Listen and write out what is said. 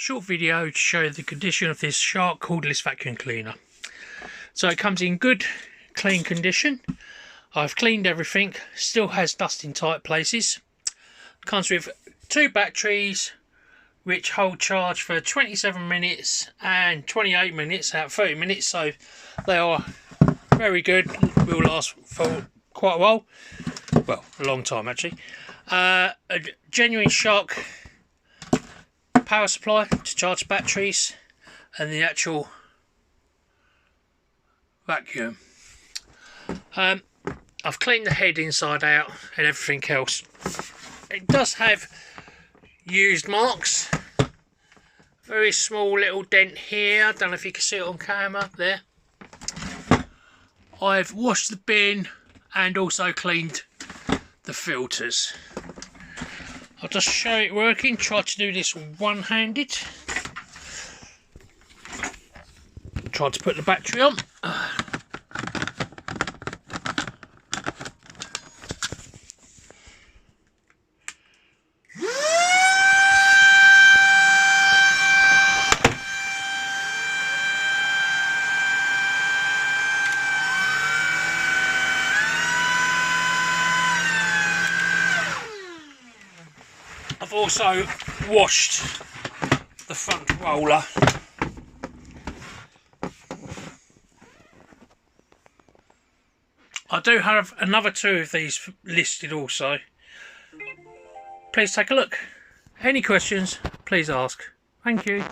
Short video to show the condition of this Shark cordless vacuum cleaner. So it comes in good clean condition. I've cleaned everything, still has dust in tight places. Comes with 2 batteries which hold charge for 27 minutes and 28 minutes out of 30 minutes, so they are very good, will last for quite a while, well, a long time actually. A genuine Shark power supply to charge batteries, and the actual vacuum. I've cleaned the head inside out and everything else. It does have used marks, very small little dent here, I don't know if you can see it on camera there. I've washed the bin and also cleaned the filters. I'll just show it working, try to do this one-handed. Try to put the battery on. I've also washed the front roller. I do have another 2 of these listed also. Please take a look. Any questions, please ask. Thank you.